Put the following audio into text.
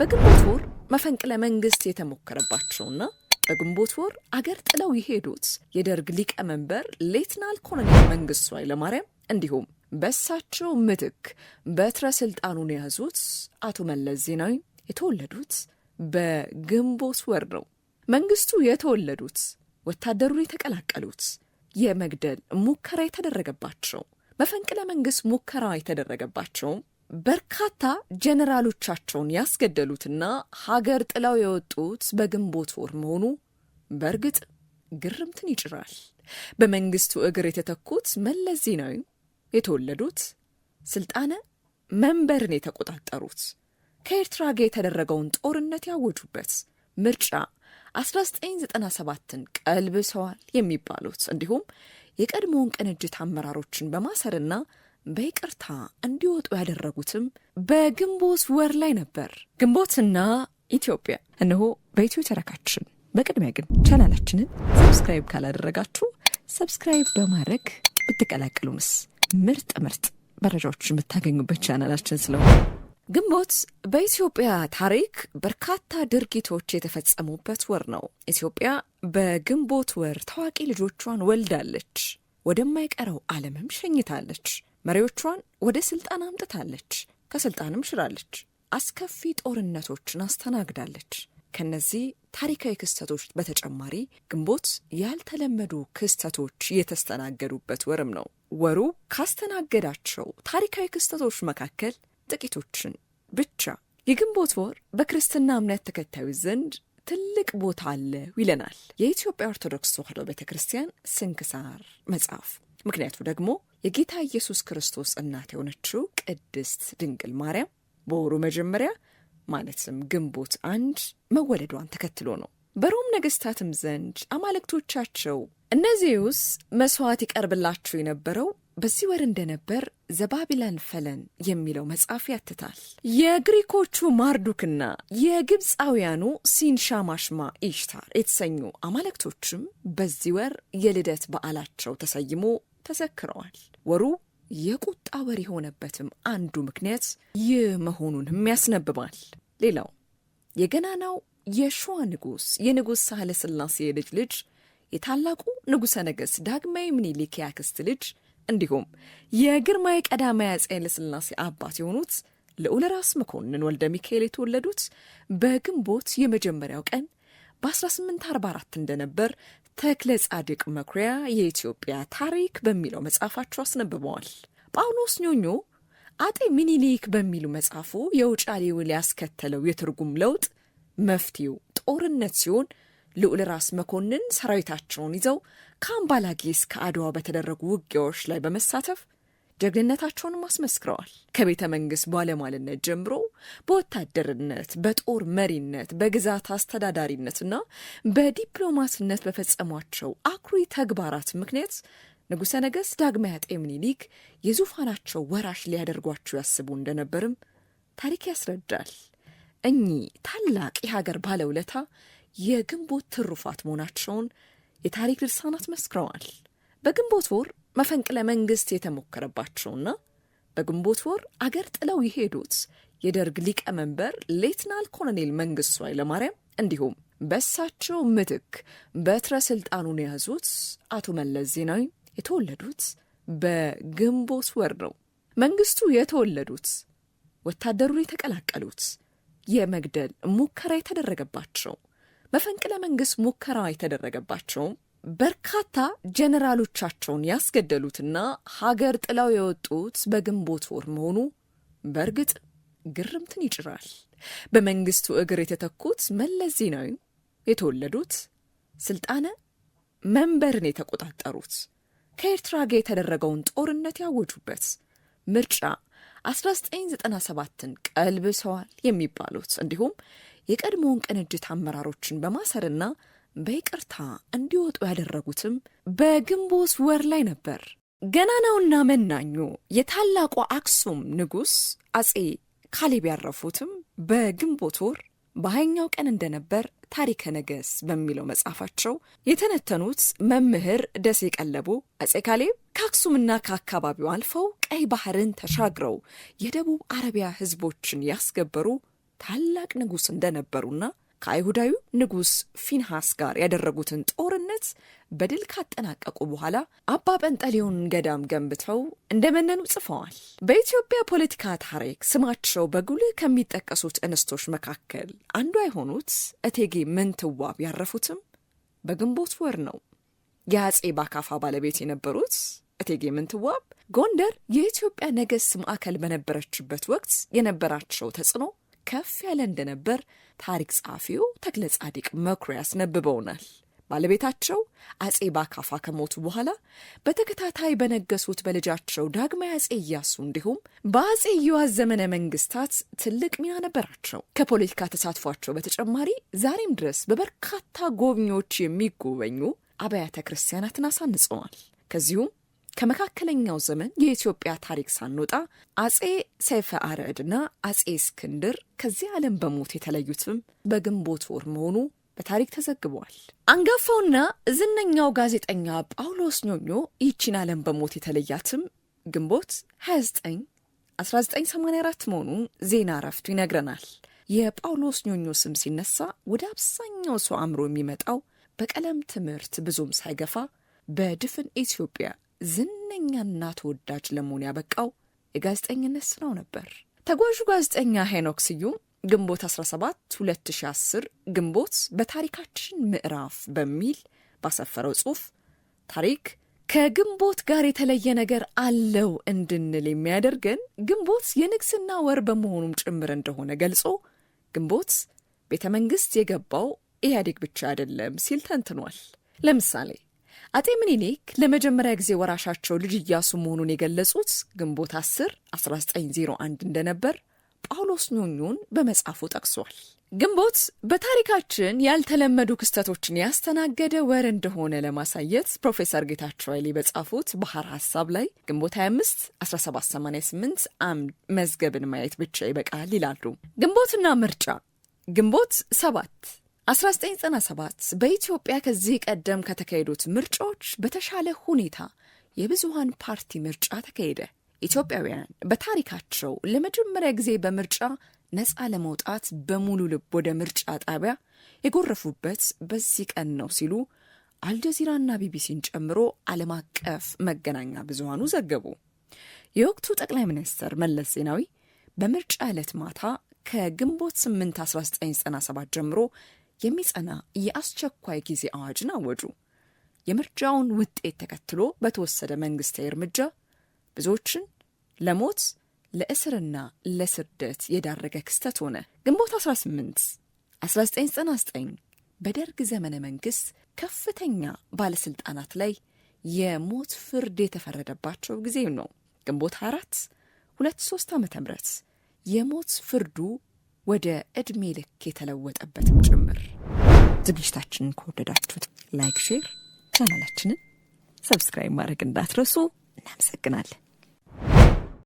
በግንቦት ወር መፈንቅለ መንግስት የተሞከረባቸውና በግንቦት ወር አገር ጥለው የሄዱት የደርግ ሊቀመንበር ሌተናል ኮሎኔል መንግስቱ ኃይለማርያም እንዲሁም በእሳቸው ምትክ በትረ ስልጣኑን የያዙት አቶ መለስ ዜናዊ የተወለዱት በግንቦት ወር ነው። መንግስቱ የተወለዱት ወታደሩን የተቀላቀሉት የመግደል ሙከራ የተደረገባቸው መፈንቅለ መንግስት ሙከራ የተደረገባቸው በርካታ ጀነራሎቻቸውን ያስገደሉትና ሀገር ጥለው የወጡት በግንቦት ወር መሆኑ በእርግጥ ግርምትን ይጭራል። በመንግስቱ እግር የተተኩት መለስ ዜናዊ የተወለዱት ስልጣነ መንበርን የተቆጣጠሩት ከኤርትራ ጋር የተደረገውን ጦርነት ያወጁበት ምርጫ 1997ን ቀልብሰዋል የሚባሉት እንዲሁም የቀድሞውን ቅንጅት አመራሮችን በማሰርና በይቅርታ እንዲወጡ ያደረጉትም በግንቦት ወር ላይ ነበር። ግንቦትና ኢትዮጵያ እነሆ በኢትዮ ተረካችን። በቅድሚያ ግን ቻናላችንን ሰብስክራይብ ካላደረጋችሁ ሰብስክራይብ በማድረግ ብትቀላቀሉንስ ምርጥ መረጃዎችን የምታገኙበት ቻናላችን ስለሆነ። ግንቦት በኢትዮጵያ ታሪክ በርካታ ድርጊቶች የተፈጸሙበት ወር ነው። ኢትዮጵያ በግንቦት ወር ታዋቂ ልጆቿን ወልዳለች፣ ወደማይቀረው ዓለምም ሸኝታለች። መሪዎቿን ወደ ስልጣን አምጥታለች፣ ከስልጣንም ሽራለች። አስከፊ ጦርነቶችን አስተናግዳለች። ከነዚህ ታሪካዊ ክስተቶች በተጨማሪ ግንቦት ያልተለመዱ ክስተቶች የተስተናገዱበት ወርም ነው። ወሩ ካስተናገዳቸው ታሪካዊ ክስተቶች መካከል ጥቂቶችን ብቻ። የግንቦት ወር በክርስትና እምነት ተከታዮች ዘንድ ትልቅ ቦታ አለው ይለናል የኢትዮጵያ ኦርቶዶክስ ተዋሕዶ ቤተክርስቲያን ስንክሳር መጽሐፍ። ምክንያቱ ደግሞ የጌታ ኢየሱስ ክርስቶስ እናት የሆነችው ቅድስት ድንግል ማርያም በወሩ መጀመሪያ ማለትም ግንቦት 1 መወለዷን ተከትሎ ነው። በሮም ነገስታትም ዘንድ አማልክቶቻቸው እነዚህስ መስዋዕት ይቀርብላቸው የነበረው በዚህ ወር እንደነበር ዘባቢላን ፈለን የሚለው መጽሐፍ ያትታል። የግሪኮቹ ማርዱክና የግብፃውያኑ ሲንሻማሽማ ኢሽታር የተሰኙ አማልክቶችም በዚህ ወር የልደት በዓላቸው ተሰይሞ ተዘክረዋል። ወሩ የቁጣ ወር የሆነበትም አንዱ ምክንያት ይህ መሆኑንም ያስነብባል። ሌላው የገናናው የሸዋ ንጉሥ የንጉሥ ሳህለ ሥላሴ ልጅ የታላቁ ንጉሠ ነገሥት ዳግማዊ ምኒልክ ያክስት ልጅ እንዲሁም የግርማዊ ቀዳማዊ አፄ ኃይለ ሥላሴ አባት የሆኑት ልዑል ራስ መኮንን ወልደ ሚካኤል የተወለዱት በግንቦት የመጀመሪያው ቀን በ1844 እንደነበር ተክለ ጻድቅ መኩሪያ የኢትዮጵያ ታሪክ በሚለው መጽሐፋቸው አስነብበዋል። ጳውሎስ ኞኞ አጤ ሚኒሊክ በሚሉ መጽሐፉ የውጫሌ ውል ያስከተለው የትርጉም ለውጥ መፍትሄው ጦርነት ሲሆን ልዑል ራስ መኮንን ሰራዊታቸውን ይዘው ከአምባላጌ እስከ አድዋ በተደረጉ ውጊያዎች ላይ በመሳተፍ ጀግንነታቸውንም አስመስክረዋል። ከቤተ መንግሥት ባለሟልነት ጀምሮ በወታደርነት፣ በጦር መሪነት፣ በግዛት አስተዳዳሪነትና በዲፕሎማትነት በፈጸሟቸው አኩሪ ተግባራት ምክንያት ንጉሠ ነገሥት ዳግማዊ አጤ ምኒልክ የዙፋናቸው ወራሽ ሊያደርጓቸው ያስቡ እንደነበርም ታሪክ ያስረዳል። እኚህ ታላቅ የሀገር ባለውለታ የግንቦት ትሩፋት መሆናቸውን የታሪክ ድርሳናት መስክረዋል። በግንቦት ወር መፈንቅለ መንግስት የተሞከረባቸውና በግንቦት ወር አገር ጥለው የሄዱት የደርግ ሊቀመንበር ሌተናል ኮሎኔል መንግስቱ ኃይለማርያም እንዲሁም በእሳቸው ምትክ በትረ ስልጣኑን የያዙት አቶ መለስ ዜናዊ የተወለዱት በግንቦት ወር ነው። መንግስቱ የተወለዱት ወታደሩን የተቀላቀሉት የመግደል ሙከራ የተደረገባቸው መፈንቅለ መንግስት ሙከራ የተደረገባቸው በርካታ ጀነራሎቻቸውን ያስገደሉትና ሀገር ጥለው የወጡት በግንቦት ወር መሆኑ በእርግጥ ግርምትን ይጭራል። በመንግስቱ እግር የተተኩት መለስ ዜናዊ የተወለዱት ስልጣነ መንበርን የተቆጣጠሩት ከኤርትራ ጋር የተደረገውን ጦርነት ያወጁበት ምርጫ 1997ን ቀልብሰዋል የሚባሉት እንዲሁም የቀድሞውን ቅንጅት አመራሮችን በማሰርና በይቅርታ እንዲወጡ ያደረጉትም በግንቦት ወር ላይ ነበር። ገናናውና መናኙ የታላቁ አክሱም ንጉሥ አፄ ካሌብ ያረፉትም በግንቦት ወር በሃያኛው ቀን እንደነበር ታሪከ ነገሥት በሚለው መጽሐፋቸው የተነተኑት መምህር ደሴ ቀለቡ አፄ ካሌብ ከአክሱምና ከአካባቢው አልፈው ቀይ ባህርን ተሻግረው የደቡብ አረቢያ ህዝቦችን ያስገበሩ ታላቅ ንጉሥ እንደነበሩና ከአይሁዳዊ ንጉሥ ፊንሃስ ጋር ያደረጉትን ጦርነት በድል ካጠናቀቁ በኋላ አባ ጰንጠሌዎን ገዳም ገንብተው እንደመነኑ ጽፈዋል። በኢትዮጵያ ፖለቲካ ታሪክ ስማቸው በጉልህ ከሚጠቀሱት እንስቶች መካከል አንዷ የሆኑት እቴጌ ምንትዋብ ያረፉትም በግንቦት ወር ነው። የአጼ ባካፋ ባለቤት የነበሩት እቴጌ ምንትዋብ ጎንደር የኢትዮጵያ ነገሥት ማዕከል በነበረችበት ወቅት የነበራቸው ተጽዕኖ ከፍ ያለ እንደነበር ታሪክ ጸሐፊው ተክለ ጻዲቅ መኩሪያ ያስነብበውናል። ባለቤታቸው አጼ ባካፋ ከሞቱ በኋላ በተከታታይ በነገሱት በልጃቸው ዳግማዊ አጼ ኢያሱ እንዲሁም በአጼ ኢዮአስ ዘመነ መንግስታት ትልቅ ሚና ነበራቸው። ከፖለቲካ ተሳትፏቸው በተጨማሪ ዛሬም ድረስ በበርካታ ጎብኚዎች የሚጎበኙ አብያተ ክርስቲያናትን አሳንጸዋል። ከዚሁም ከመካከለኛው ዘመን የኢትዮጵያ ታሪክ ሳንወጣ አጼ ሰይፈ አርዕድና አጼ እስክንድር ከዚህ ዓለም በሞት የተለዩትም በግንቦት ወር መሆኑ በታሪክ ተዘግቧል። አንጋፋውና ዝነኛው ጋዜጠኛ ጳውሎስ ኞኞ ይህችን ዓለም በሞት የተለያትም ግንቦት 29 1984 መሆኑን ዜና እረፍቱ ይነግረናል። የጳውሎስ ኞኞ ስም ሲነሳ ወደ አብዛኛው ሰው አእምሮ የሚመጣው በቀለም ትምህርት ብዙም ሳይገፋ በድፍን ኢትዮጵያ ዝነኛና ተወዳጅ ለመሆን ያበቃው የጋዜጠኝነት ስራው ነበር። ተጓዡ ጋዜጠኛ ሄኖክ ስዩም ግንቦት 17 2010 ግንቦት በታሪካችን ምዕራፍ በሚል ባሰፈረው ጽሑፍ ታሪክ ከግንቦት ጋር የተለየ ነገር አለው እንድንል የሚያደርገን ግንቦት የንግስና ወር በመሆኑም ጭምር እንደሆነ ገልጾ ግንቦት ቤተ መንግሥት የገባው ኢህአዴግ ብቻ አይደለም ሲል ተንትኗል። ለምሳሌ አጤ ምኒልክ ለመጀመሪያ ጊዜ ወራሻቸው ልጅ ኢያሱ መሆኑን የገለጹት ግንቦት 10 1901 እንደነበር ጳውሎስ ኞኞን በመጻፉ ጠቅሷል። ግንቦት በታሪካችን ያልተለመዱ ክስተቶችን ያስተናገደ ወር እንደሆነ ለማሳየት ፕሮፌሰር ጌታቸው ኃይሌ በጻፉት ባህር ሐሳብ ላይ ግንቦት 25 1788 መዝገብን ማየት ብቻ ይበቃል ይላሉ። ግንቦትና ምርጫ ግንቦት 7 1997 በኢትዮጵያ ከዚህ ቀደም ከተካሄዱት ምርጫዎች በተሻለ ሁኔታ የብዙሃን ፓርቲ ምርጫ ተካሄደ። ኢትዮጵያውያን በታሪካቸው ለመጀመሪያ ጊዜ በምርጫ ነፃ ለመውጣት በሙሉ ልብ ወደ ምርጫ ጣቢያ የጎረፉበት በዚህ ቀን ነው ሲሉ አልጀዚራና ቢቢሲን ጨምሮ ዓለም አቀፍ መገናኛ ብዙሃኑ ዘገቡ። የወቅቱ ጠቅላይ ሚኒስትር መለስ ዜናዊ በምርጫ ዕለት ማታ ከግንቦት 8 1997 ጀምሮ የሚጸና የአስቸኳይ ጊዜ አዋጅን አወጁ። የምርጫውን ውጤት ተከትሎ በተወሰደ መንግስታዊ እርምጃ ብዙዎችን ለሞት ለእስርና ለስደት የዳረገ ክስተት ሆነ። ግንቦት 18 1999 በደርግ ዘመነ መንግስት ከፍተኛ ባለስልጣናት ላይ የሞት ፍርድ የተፈረደባቸው ጊዜ ነው። ግንቦት 4 2003 ዓ.ም የሞት ፍርዱ ወደ ዕድሜ ልክ የተለወጠበትም ጭምር። ዝግጅታችንን ከወደዳችሁት ላይክ፣ ሼር፣ ቻናላችንን ሰብስክራይብ ማድረግ እንዳትረሱ። እናመሰግናለን።